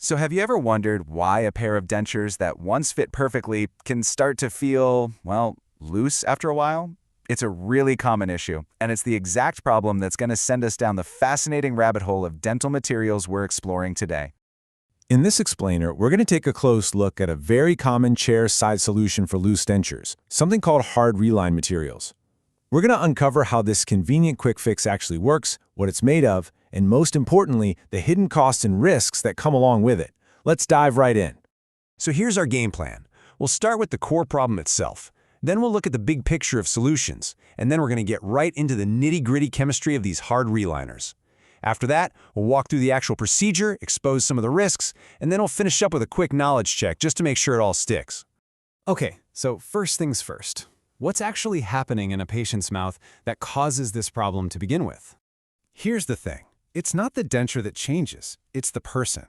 So have you ever wondered why a pair of dentures that once fit perfectly can start to feel, well, loose after a while? It's a really common issue, and it's the exact problem that's going to send us down the fascinating rabbit hole of dental materials we're exploring today. In this explainer, we're going to take a close look at a very common chair-side solution for loose dentures, something called hard reline materials. We're going to uncover how this convenient quick fix actually works, what it's made of, and most importantly, the hidden costs and risks that come along with it. Let's dive right in. So here's our game plan. We'll start with the core problem itself. Then we'll look at the big picture of solutions, and then we're going to get right into the nitty-gritty chemistry of these hard reliners. After that, we'll walk through the actual procedure, expose some of the risks, and then we'll finish up with a quick knowledge check just to make sure it all sticks. Okay, so first things first. What's actually happening in a patient's mouth that causes this problem to begin with? Here's the thing. It's not the denture that changes, it's the person.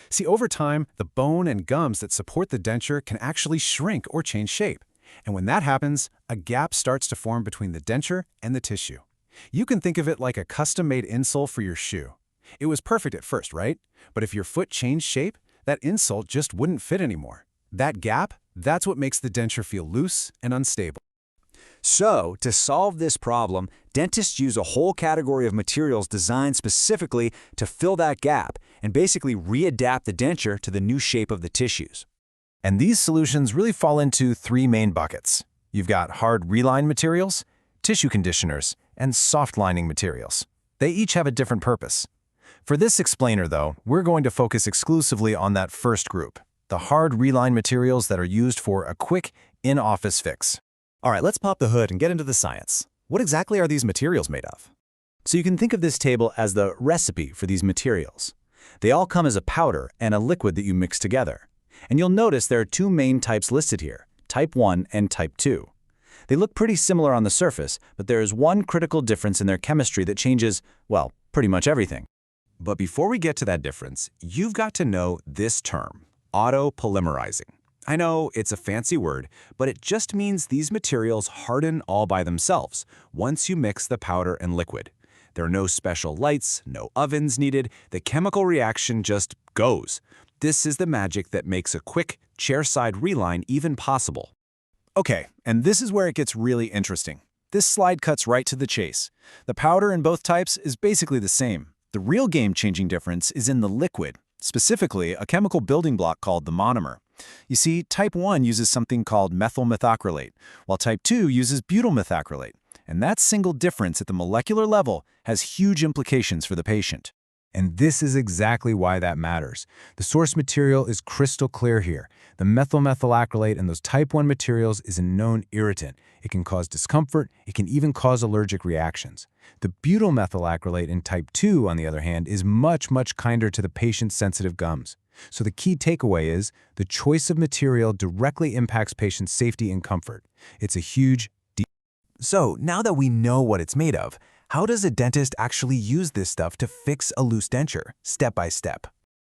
See, over time, the bone and gums that support the denture can actually shrink or change shape. And when that happens, a gap starts to form between the denture and the tissue. You can think of it like a custom-made insole for your shoe. It was perfect at first, right? But if your foot changed shape, that insole just wouldn't fit anymore. That gap, that's what makes the denture feel loose and unstable. So, to solve this problem, dentists use a whole category of materials designed specifically to fill that gap and basically readapt the denture to the new shape of the tissues. And these solutions really fall into three main buckets. You've got hard reline materials, tissue conditioners, and soft lining materials. They each have a different purpose. For this explainer, though, we're going to focus exclusively on that first group, the hard reline materials that are used for a quick, in-office fix. All right, let's pop the hood and get into the science. What exactly are these materials made of? So you can think of this table as the recipe for these materials. They all come as a powder and a liquid that you mix together. And you'll notice there are two main types listed here, type 1 and type 2. They look pretty similar on the surface, but there is one critical difference in their chemistry that changes, well, pretty much everything. But before we get to that difference, you've got to know this term, autopolymerizing. I know it's a fancy word, but it just means these materials harden all by themselves once you mix the powder and liquid. There are no special lights, no ovens needed, the chemical reaction just goes. This is the magic that makes a quick, chair-side reline even possible. Okay, and this is where it gets really interesting. This slide cuts right to the chase. The powder in both types is basically the same. The real game-changing difference is in the liquid, specifically a chemical building block called the monomer. You see, type 1 uses something called methyl methacrylate, while type 2 uses butyl methacrylate. And that single difference at the molecular level has huge implications for the patient. And this is exactly why that matters. The source material is crystal clear here. The methyl methacrylate in those type 1 materials is a known irritant. It can cause discomfort, it can even cause allergic reactions. The butyl methacrylate in type 2, on the other hand, is much, much kinder to the patient's sensitive gums. So the key takeaway is the choice of material directly impacts patients' safety and comfort. It's a huge deal. So now that we know what it's made of, how does a dentist actually use this stuff to fix a loose denture, step by step?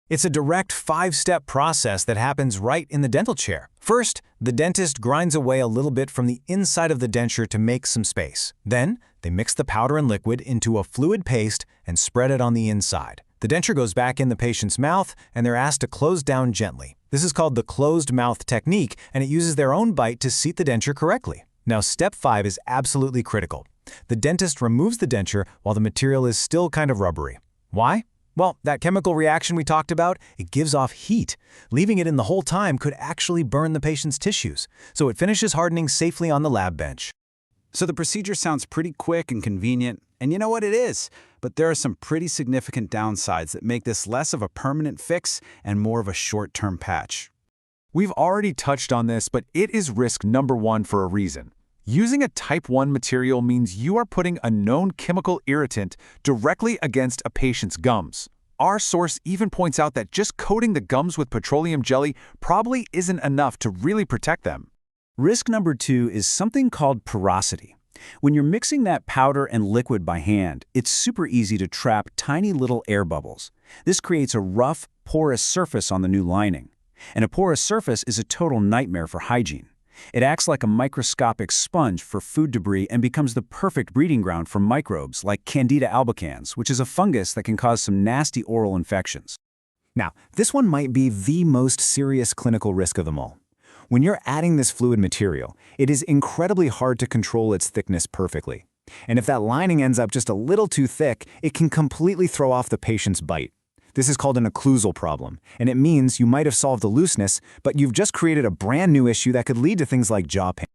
It's a direct 5-step process that happens right in the dental chair. First, the dentist grinds away a little bit from the inside of the denture to make some space. Then, they mix the powder and liquid into a fluid paste and spread it on the inside. The denture goes back in the patient's mouth, and they're asked to close down gently. This is called the closed mouth technique, and it uses their own bite to seat the denture correctly. Now, step 5 is absolutely critical. The dentist removes the denture while the material is still kind of rubbery. Why? Well, that chemical reaction we talked about, it gives off heat. Leaving it in the whole time could actually burn the patient's tissues, so it finishes hardening safely on the lab bench. So the procedure sounds pretty quick and convenient, and you know what it is. But there are some pretty significant downsides that make this less of a permanent fix and more of a short-term patch. We've already touched on this, but it is risk number 1 for a reason. Using a type 1 material means you are putting a known chemical irritant directly against a patient's gums. Our source even points out that just coating the gums with petroleum jelly probably isn't enough to really protect them. Risk number 2 is something called porosity. When you're mixing that powder and liquid by hand, it's super easy to trap tiny little air bubbles. This creates a rough, porous surface on the new lining. And a porous surface is a total nightmare for hygiene. It acts like a microscopic sponge for food debris and becomes the perfect breeding ground for microbes like Candida albicans, which is a fungus that can cause some nasty oral infections. Now, this one might be the most serious clinical risk of them all. When you're adding this fluid material, it is incredibly hard to control its thickness perfectly. And if that lining ends up just a little too thick, it can completely throw off the patient's bite. This is called an occlusal problem, and it means you might have solved the looseness, but you've just created a brand new issue that could lead to things like jaw pain.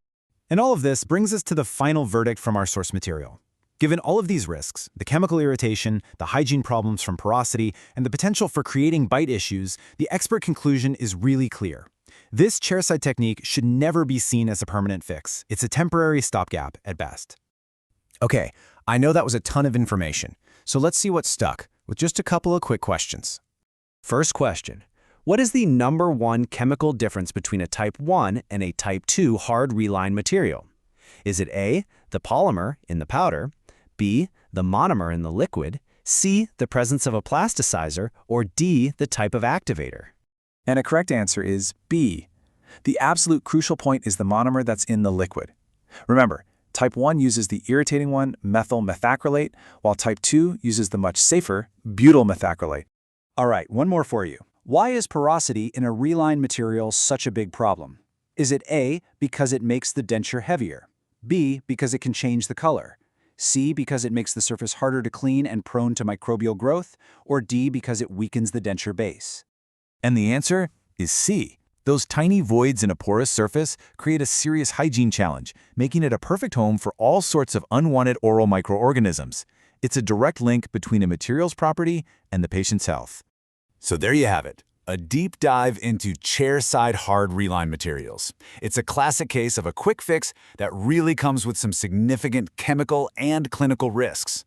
And all of this brings us to the final verdict from our source material. Given all of these risks, the chemical irritation, the hygiene problems from porosity, and the potential for creating bite issues, the expert conclusion is really clear. This chairside technique should never be seen as a permanent fix. It's a temporary stopgap at best. Okay, I know that was a ton of information, so let's see what's stuck with just a couple of quick questions. First question. What is the #1 chemical difference between a type 1 and a type 2 hard reline material? Is it A, the polymer in the powder, B, the monomer in the liquid, C, the presence of a plasticizer, or D, the type of activator? And a correct answer is B. The absolute crucial point is the monomer that's in the liquid. Remember, type 1 uses the irritating one, methyl methacrylate, while type 2 uses the much safer butyl methacrylate. All right, one more for you. Why is porosity in a reline material such a big problem? Is it A, because it makes the denture heavier? B, because it can change the color? C, because it makes the surface harder to clean and prone to microbial growth? Or D, because it weakens the denture base? And the answer is C. Those tiny voids in a porous surface create a serious hygiene challenge, making it a perfect home for all sorts of unwanted oral microorganisms. It's a direct link between a material's property and the patient's health. So there you have it, a deep dive into chairside hard reline materials. It's a classic case of a quick fix that really comes with some significant chemical and clinical risks.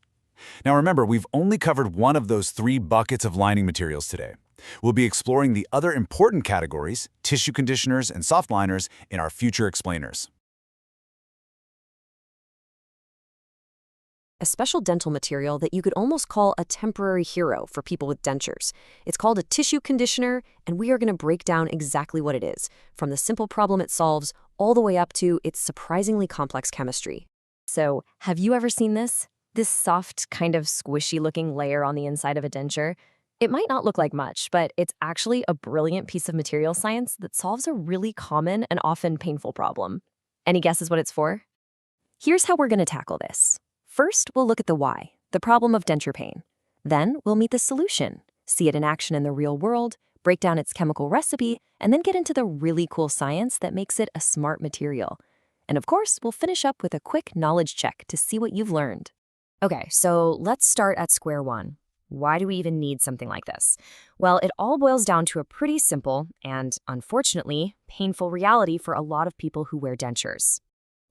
Now remember, we've only covered one of those 3 buckets of lining materials today. We'll be exploring the other important categories, tissue conditioners and soft liners, in our future explainers. A special dental material that you could almost call a temporary hero for people with dentures. It's called a tissue conditioner, and we are going to break down exactly what it is, from the simple problem it solves all the way up to its surprisingly complex chemistry. So, have you ever seen this? This soft, kind of squishy-looking layer on the inside of a denture? It might not look like much, but it's actually a brilliant piece of material science that solves a really common and often painful problem. Any guesses what it's for? Here's how we're going to tackle this. First, we'll look at the why, the problem of denture pain. Then, we'll meet the solution, see it in action in the real world, break down its chemical recipe, and then get into the really cool science that makes it a smart material. And of course, we'll finish up with a quick knowledge check to see what you've learned. Okay, so let's start at square one. Why do we even need something like this? Well, it all boils down to a pretty simple and, unfortunately, painful reality for a lot of people who wear dentures.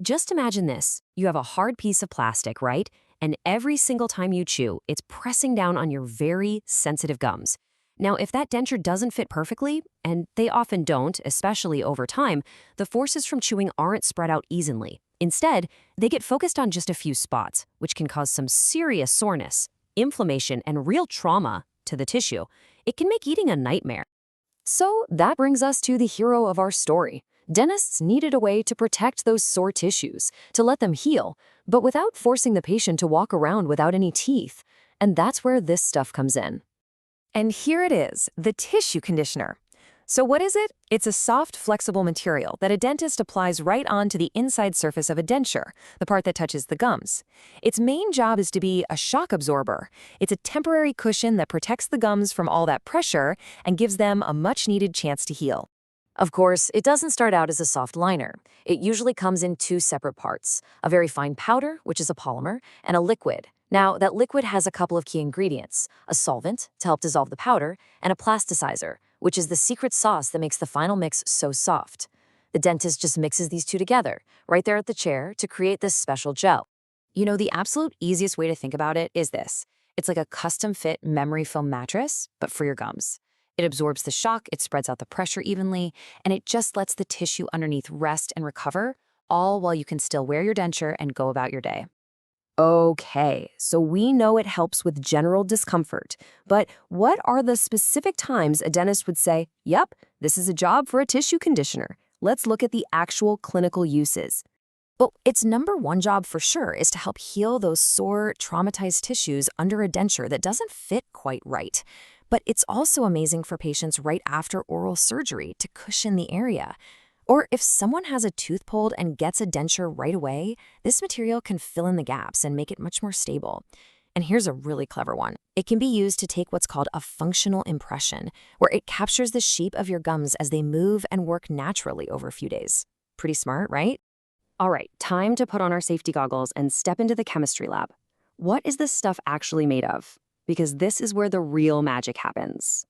Just imagine this. You have a hard piece of plastic, right? And every single time you chew, it's pressing down on your very sensitive gums. Now, if that denture doesn't fit perfectly, and they often don't, especially over time, the forces from chewing aren't spread out evenly. Instead, they get focused on just a few spots, which can cause some serious soreness, inflammation, and real trauma to the tissue. It can make eating a nightmare. So that brings us to the hero of our story. Dentists needed a way to protect those sore tissues, to let them heal, but without forcing the patient to walk around without any teeth. And that's where this stuff comes in. And here it is, the tissue conditioner. So what is it? It's a soft, flexible material that a dentist applies right onto the inside surface of a denture, the part that touches the gums. Its main job is to be a shock absorber. It's a temporary cushion that protects the gums from all that pressure and gives them a much-needed chance to heal. Of course, it doesn't start out as a soft liner. It usually comes in 2 separate parts, a very fine powder, which is a polymer, and a liquid. Now, that liquid has a couple of key ingredients, a solvent to help dissolve the powder, and a plasticizer, which is the secret sauce that makes the final mix so soft. The dentist just mixes these 2 together, right there at the chair, to create this special gel. You know, the absolute easiest way to think about it is this. It's like a custom-fit memory foam mattress, but for your gums. It absorbs the shock, it spreads out the pressure evenly, and it just lets the tissue underneath rest and recover, all while you can still wear your denture and go about your day. Okay, so we know it helps with general discomfort, but what are the specific times a dentist would say, yep, this is a job for a tissue conditioner? Let's look at the actual clinical uses. Well, its #1 job for sure is to help heal those sore, traumatized tissues under a denture that doesn't fit quite right. But it's also amazing for patients right after oral surgery to cushion the area. Or if someone has a tooth pulled and gets a denture right away, this material can fill in the gaps and make it much more stable. And here's a really clever one. It can be used to take what's called a functional impression, where it captures the shape of your gums as they move and work naturally over a few days. Pretty smart, right? All right, time to put on our safety goggles and step into the chemistry lab. What is this stuff actually made of? Because this is where the real magic happens.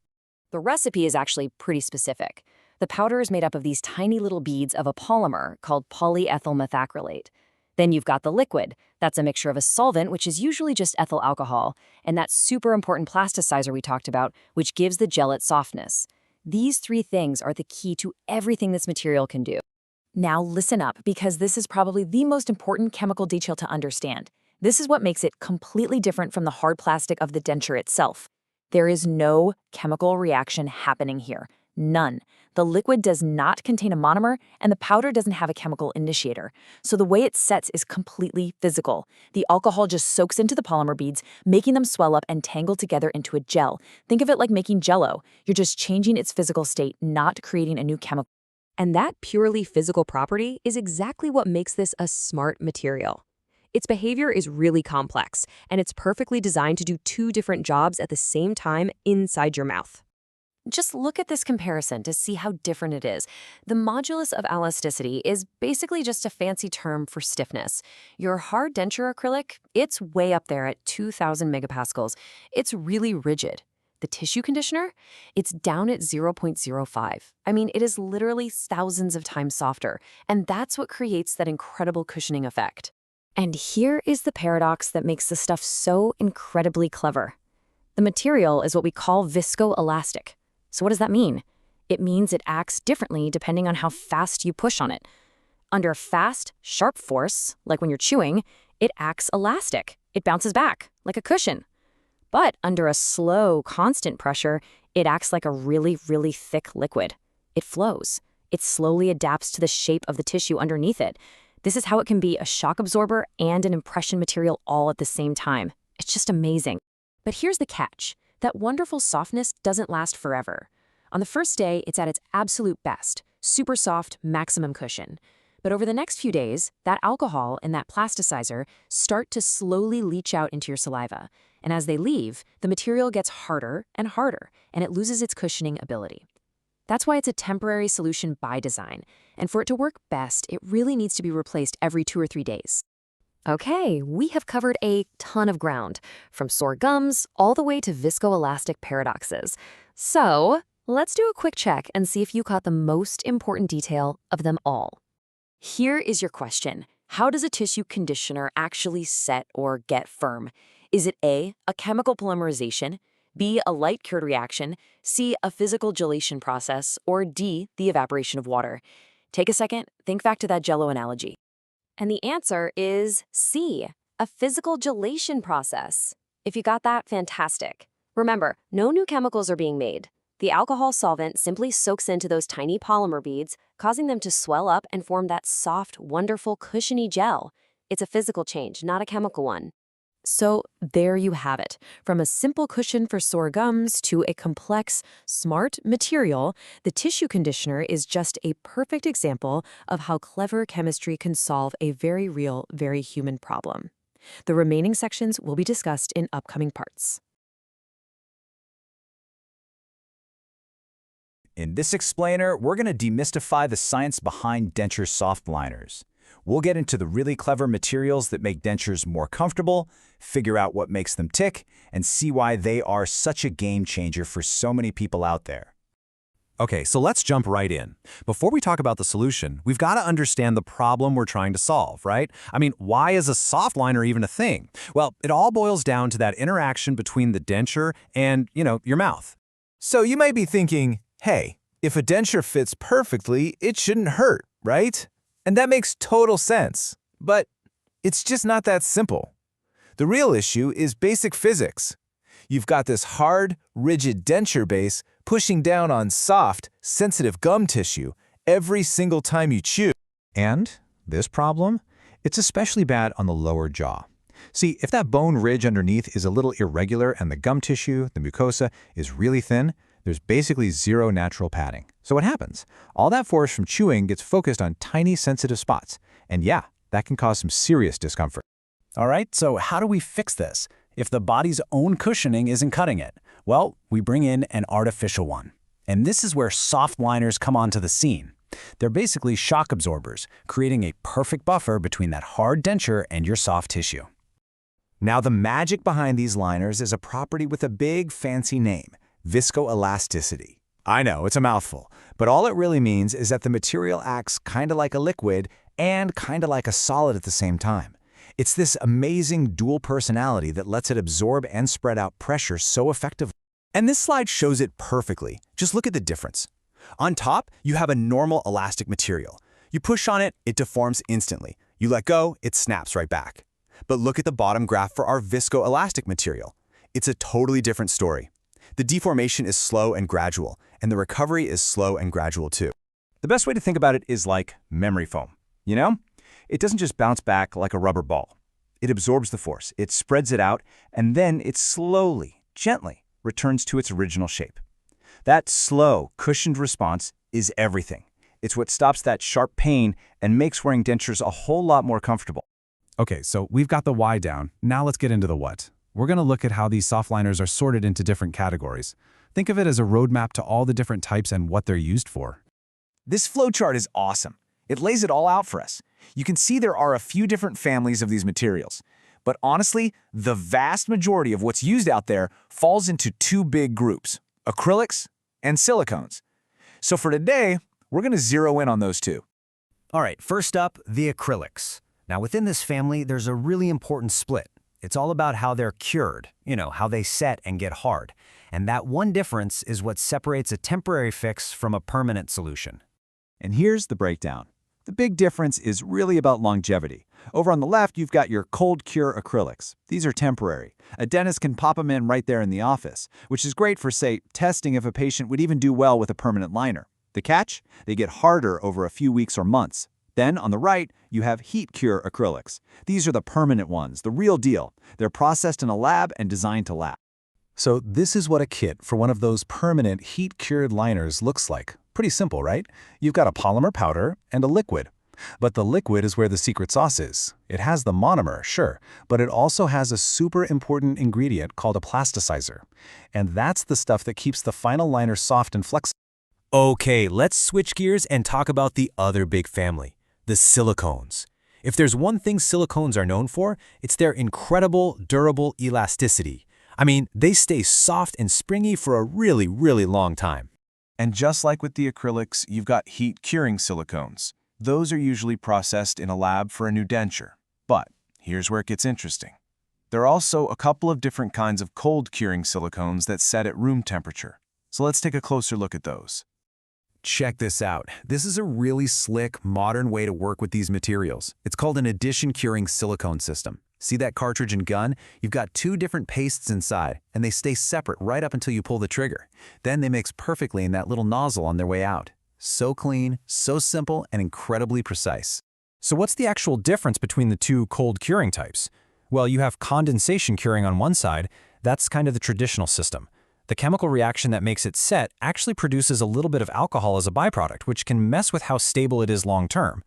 The recipe is actually pretty specific. The powder is made up of these tiny little beads of a polymer called polyethyl methacrylate. Then you've got the liquid. That's a mixture of a solvent, which is usually just ethyl alcohol, and that super important plasticizer we talked about, which gives the gel its softness. These three things are the key to everything this material can do. Now listen up, because this is probably the most important chemical detail to understand. This is what makes it completely different from the hard plastic of the denture itself. There is no chemical reaction happening here. None. The liquid does not contain a monomer, and the powder doesn't have a chemical initiator. So the way it sets is completely physical. The alcohol just soaks into the polymer beads, making them swell up and tangle together into a gel. Think of it like making Jell-O. You're just changing its physical state, not creating a new chemical. And that purely physical property is exactly what makes this a smart material. Its behavior is really complex, and it's perfectly designed to do two different jobs at the same time inside your mouth. Just look at this comparison to see how different it is. The modulus of elasticity is basically just a fancy term for stiffness. Your hard denture acrylic, it's way up there at 2,000 megapascals. It's really rigid. The tissue conditioner, it's down at 0.05. I mean, it is literally thousands of times softer, and that's what creates that incredible cushioning effect. And here is the paradox that makes the stuff so incredibly clever. The material is what we call viscoelastic. So what does that mean? It means it acts differently depending on how fast you push on it. Under a fast, sharp force, like when you're chewing, it acts elastic. It bounces back, like a cushion. But under a slow, constant pressure, it acts like a really, really thick liquid. It flows. It slowly adapts to the shape of the tissue underneath it. This is how it can be a shock absorber and an impression material all at the same time. It's just amazing. But here's the catch. That wonderful softness doesn't last forever. On the first day, it's at its absolute best, super soft, maximum cushion. But over the next few days, that alcohol and that plasticizer start to slowly leach out into your saliva. And as they leave, the material gets harder and harder, and it loses its cushioning ability. That's why it's a temporary solution by design. And for it to work best, it really needs to be replaced every 2 or 3 days. Okay, we have covered a ton of ground, from sore gums all the way to viscoelastic paradoxes. So let's do a quick check and see if you caught the most important detail of them all. Here is your question. How does a tissue conditioner actually set or get firm? Is it A, a chemical polymerization, B, a light cured reaction, C, a physical gelation process, or D, the evaporation of water? Take a second, think back to that Jell-O analogy. And the answer is C, a physical gelation process. If you got that, fantastic. Remember, no new chemicals are being made. The alcohol solvent simply soaks into those tiny polymer beads, causing them to swell up and form that soft, wonderful, cushiony gel. It's a physical change, not a chemical one. So there you have it. From a simple cushion for sore gums to a complex, smart material, the tissue conditioner is just a perfect example of how clever chemistry can solve a very real, very human problem. The remaining sections will be discussed in upcoming parts. In this explainer, we're going to demystify the science behind denture soft liners. We'll get into the really clever materials that make dentures more comfortable, figure out what makes them tick, and see why they are such a game changer for so many people out there. Okay, so let's jump right in. Before we talk about the solution, we've got to understand the problem we're trying to solve, right? I mean, why is a soft liner even a thing? Well, it all boils down to that interaction between the denture and, your mouth. So you might be thinking, hey, if a denture fits perfectly, it shouldn't hurt, right? And that makes total sense. But it's just not that simple. The real issue is basic physics. You've got this hard, rigid denture base pushing down on soft, sensitive gum tissue every single time you chew. And this problem, it's especially bad on the lower jaw. See, if that bone ridge underneath is a little irregular and the gum tissue, the mucosa, is really thin, there's basically zero natural padding. So what happens? All that force from chewing gets focused on tiny sensitive spots. And yeah, that can cause some serious discomfort. All right, so how do we fix this? If the body's own cushioning isn't cutting it, well, we bring in an artificial one. And this is where soft liners come onto the scene. They're basically shock absorbers, creating a perfect buffer between that hard denture and your soft tissue. Now, the magic behind these liners is a property with a big fancy name, viscoelasticity. I know, it's a mouthful, but all it really means is that the material acts kind of like a liquid and kind of like a solid at the same time. It's this amazing dual personality that lets it absorb and spread out pressure so effectively. And this slide shows it perfectly. Just look at the difference. On top, you have a normal elastic material. You push on it, it deforms instantly. You let go, it snaps right back. But look at the bottom graph for our viscoelastic material. It's a totally different story. The deformation is slow and gradual, and the recovery is slow and gradual too. The best way to think about it is like memory foam. You know? It doesn't just bounce back like a rubber ball. It absorbs the force, it spreads it out, and then it slowly, gently returns to its original shape. That slow, cushioned response is everything. It's what stops that sharp pain and makes wearing dentures a whole lot more comfortable. Okay, so we've got the why down. Now let's get into the what. We're going to look at how these soft liners are sorted into different categories. Think of it as a roadmap to all the different types and what they're used for. This flowchart is awesome. It lays it all out for us. You can see there are a few different families of these materials. But honestly, the vast majority of what's used out there falls into two big groups, acrylics and silicones. So for today, we're going to zero in on those two. All right, first up, the acrylics. Now within this family, there's a really important split. It's all about how they're cured, how they set and get hard. And that one difference is what separates a temporary fix from a permanent solution. And here's the breakdown. The big difference is really about longevity. Over on the left, you've got your cold cure acrylics. These are temporary. A dentist can pop them in right there in the office, which is great for, say, testing if a patient would even do well with a permanent liner. The catch? They get harder over a few weeks or months. Then, on the right, you have heat cure acrylics. These are the permanent ones, the real deal. They're processed in a lab and designed to last. So this is what a kit for one of those permanent heat-cured liners looks like. Pretty simple, right? You've got a polymer powder and a liquid. But the liquid is where the secret sauce is. It has the monomer, sure, but it also has a super important ingredient called a plasticizer. And that's the stuff that keeps the final liner soft and flexible. Okay, let's switch gears and talk about the other big family, the silicones. If there's one thing silicones are known for, it's their incredible, durable elasticity. I mean, they stay soft and springy for a really, really long time. And just like with the acrylics, you've got heat-curing silicones. Those are usually processed in a lab for a new denture. But here's where it gets interesting. There are also a couple of different kinds of cold-curing silicones that set at room temperature. So let's take a closer look at those. Check this out. This is a really slick, modern way to work with these materials. It's called an addition-curing silicone system. See that cartridge and gun? You've got two different pastes inside, and they stay separate right up until you pull the trigger. Then they mix perfectly in that little nozzle on their way out. So clean, so simple, and incredibly precise. So what's the actual difference between the two cold curing types? Well, you have condensation curing on one side. That's kind of the traditional system. The chemical reaction that makes it set actually produces a little bit of alcohol as a byproduct, which can mess with how stable it is long-term.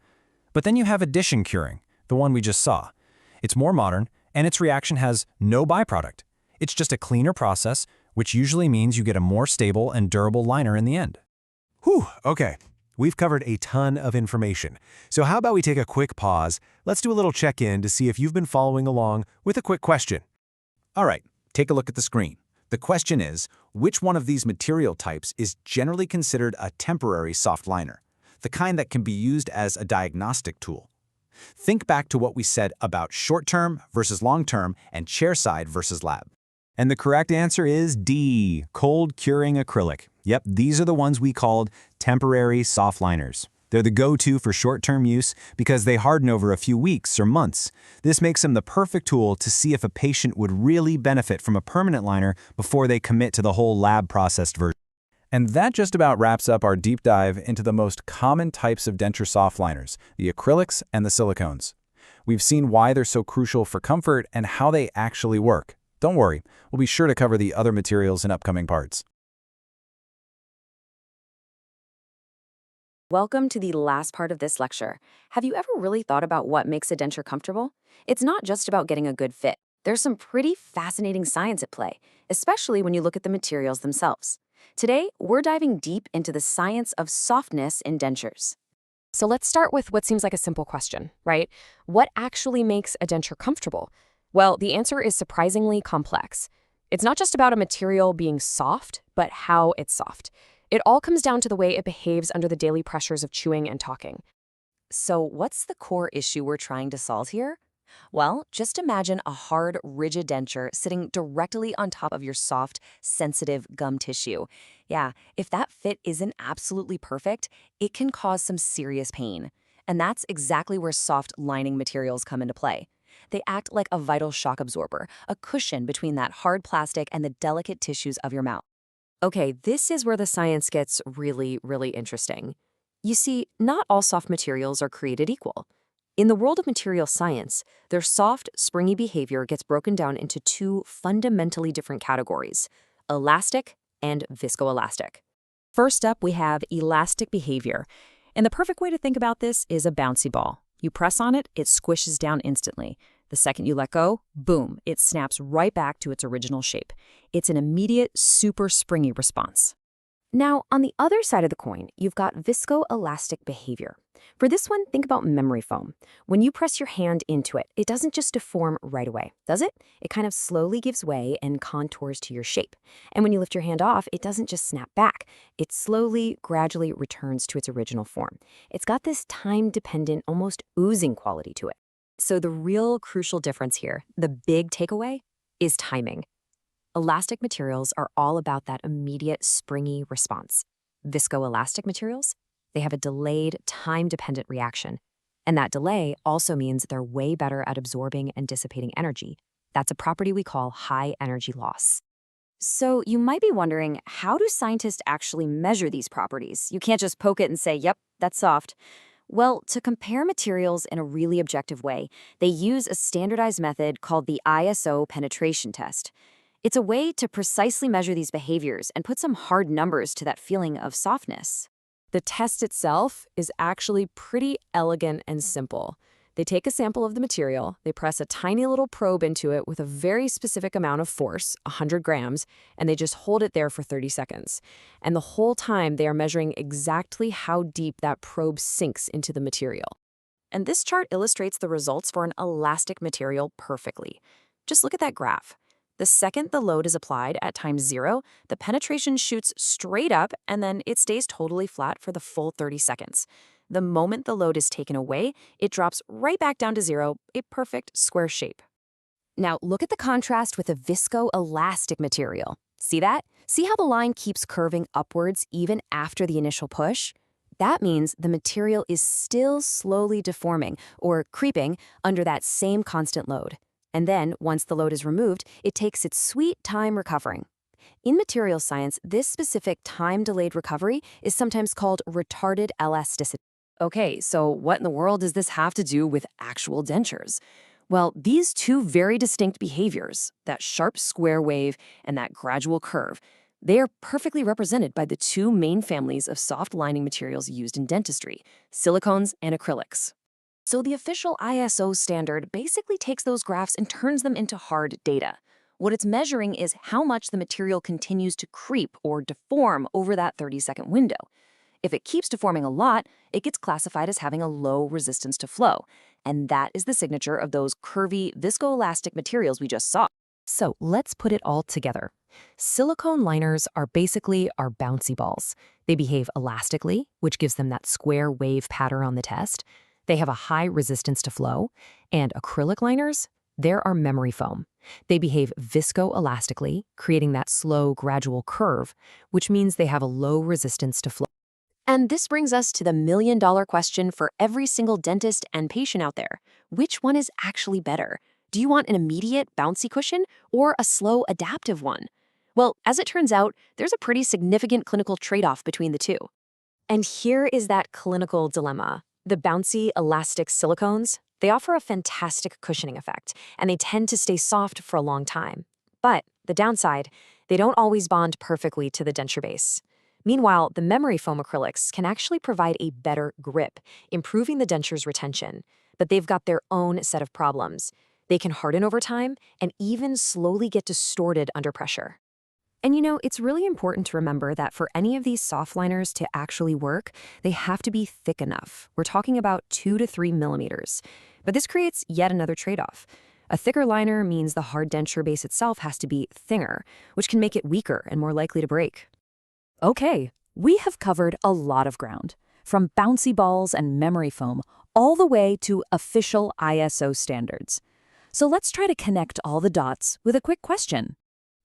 But then you have addition curing, the one we just saw. It's more modern, and its reaction has no byproduct. It's just a cleaner process, which usually means you get a more stable and durable liner in the end. Whew, okay. We've covered a ton of information. So how about we take a quick pause? Let's do a little check-in to see if you've been following along with a quick question. All right, take a look at the screen. The question is, which one of these material types is generally considered a temporary soft liner, the kind that can be used as a diagnostic tool? Think back to what we said about short-term versus long-term and chairside versus lab. And the correct answer is D, cold curing acrylic. Yep, these are the ones we called temporary soft liners. They're the go-to for short-term use because they harden over a few weeks or months. This makes them the perfect tool to see if a patient would really benefit from a permanent liner before they commit to the whole lab-processed version. And that just about wraps up our deep dive into the most common types of denture soft liners, the acrylics and the silicones. We've seen why they're so crucial for comfort and how they actually work. Don't worry, we'll be sure to cover the other materials in upcoming parts. Welcome to the last part of this lecture. Have you ever really thought about what makes a denture comfortable? It's not just about getting a good fit. There's some pretty fascinating science at play, especially when you look at the materials themselves. Today, we're diving deep into the science of softness in dentures. So let's start with what seems like a simple question, right? What actually makes a denture comfortable? Well, the answer is surprisingly complex. It's not just about a material being soft, but how it's soft. It all comes down to the way it behaves under the daily pressures of chewing and talking. So what's the core issue we're trying to solve here? Well, just imagine a hard, rigid denture sitting directly on top of your soft, sensitive gum tissue. Yeah, if that fit isn't absolutely perfect, it can cause some serious pain. And that's exactly where soft lining materials come into play. They act like a vital shock absorber, a cushion between that hard plastic and the delicate tissues of your mouth. Okay, this is where the science gets really, really interesting. You see, not all soft materials are created equal. In the world of material science, their soft, springy behavior gets broken down into two fundamentally different categories: elastic and viscoelastic. First up, we have elastic behavior. And the perfect way to think about this is a bouncy ball. You press on it, it squishes down instantly. The second you let go, boom, it snaps right back to its original shape. It's an immediate, super springy response. Now, on the other side of the coin, you've got viscoelastic behavior. For this one, think about memory foam. When you press your hand into it, it doesn't just deform right away, does it? It kind of slowly gives way and contours to your shape. And when you lift your hand off, it doesn't just snap back. It slowly, gradually returns to its original form. It's got this time-dependent, almost oozing quality to it. So the real crucial difference here, the big takeaway, is timing. Elastic materials are all about that immediate, springy response. Viscoelastic materials, they have a delayed, time-dependent reaction. And that delay also means they're way better at absorbing and dissipating energy. That's a property we call high energy loss. So you might be wondering, how do scientists actually measure these properties? You can't just poke it and say, yep, that's soft. Well, to compare materials in a really objective way, they use a standardized method called the ISO penetration test. It's a way to precisely measure these behaviors and put some hard numbers to that feeling of softness. The test itself is actually pretty elegant and simple. They take a sample of the material, they press a tiny little probe into it with a very specific amount of force, 100 grams, and they just hold it there for 30 seconds. And the whole time they are measuring exactly how deep that probe sinks into the material. And this chart illustrates the results for an elastic material perfectly. Just look at that graph. The second the load is applied at time 0, the penetration shoots straight up and then it stays totally flat for the full 30 seconds. The moment the load is taken away, it drops right back down to 0, a perfect square shape. Now look at the contrast with a viscoelastic material. See that? See how the line keeps curving upwards even after the initial push? That means the material is still slowly deforming or creeping under that same constant load. And then, once the load is removed, it takes its sweet time recovering. In material science, this specific time-delayed recovery is sometimes called retarded elasticity. Okay, so what in the world does this have to do with actual dentures? Well, these two very distinct behaviors, that sharp square wave and that gradual curve, they are perfectly represented by the two main families of soft lining materials used in dentistry, silicones and acrylics. So the official ISO standard basically takes those graphs and turns them into hard data. What it's measuring is how much the material continues to creep or deform over that 30-second window. If it keeps deforming a lot, it gets classified as having a low resistance to flow. And that is the signature of those curvy, viscoelastic materials we just saw. So let's put it all together. Silicone liners are basically our bouncy balls. They behave elastically, which gives them that square wave pattern on the test. They have a high resistance to flow. And acrylic liners, they're our memory foam. They behave viscoelastically, creating that slow, gradual curve, which means they have a low resistance to flow. And this brings us to the million-dollar question for every single dentist and patient out there. Which one is actually better? Do you want an immediate, bouncy cushion or a slow, adaptive one? Well, as it turns out, there's a pretty significant clinical trade-off between the two. And here is that clinical dilemma. The bouncy, elastic silicones, They offer a fantastic cushioning effect, and they tend to stay soft for a long time. But the downside, they don't always bond perfectly to the denture base. Meanwhile, the memory foam acrylics can actually provide a better grip, improving the denture's retention. But they've got their own set of problems. They can harden over time and even slowly get distorted under pressure. And it's really important to remember that for any of these soft liners to actually work, they have to be thick enough. We're talking about 2 to 3 millimeters. But this creates yet another trade-off. A thicker liner means the hard denture base itself has to be thinner, which can make it weaker and more likely to break. Okay, we have covered a lot of ground, from bouncy balls and memory foam all the way to official ISO standards. So let's try to connect all the dots with a quick question.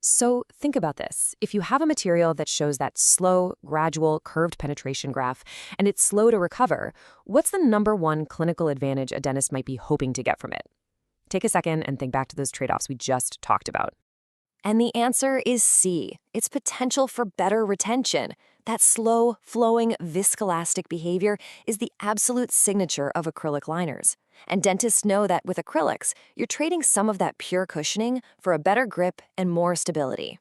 So think about this. If you have a material that shows that slow, gradual, curved penetration graph, and it's slow to recover, what's the #1 clinical advantage a dentist might be hoping to get from it? Take a second and think back to those trade-offs we just talked about. And the answer is C. It's potential for better retention. That slow, flowing, viscoelastic behavior is the absolute signature of acrylic liners. And dentists know that with acrylics, you're trading some of that pure cushioning for a better grip and more stability.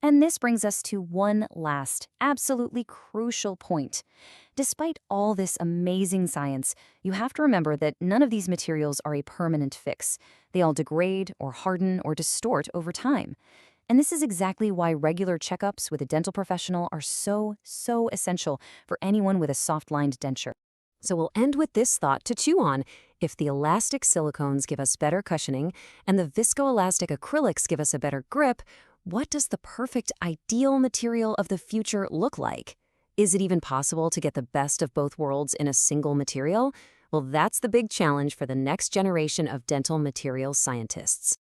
And this brings us to one last, absolutely crucial point. Despite all this amazing science, you have to remember that none of these materials are a permanent fix. They all degrade or harden or distort over time. And this is exactly why regular checkups with a dental professional are so essential for anyone with a soft-lined denture. So we'll end with this thought to chew on. If the elastic silicones give us better cushioning and the viscoelastic acrylics give us a better grip, what does the perfect ideal material of the future look like? Is it even possible to get the best of both worlds in a single material? Well, that's the big challenge for the next generation of dental materials scientists.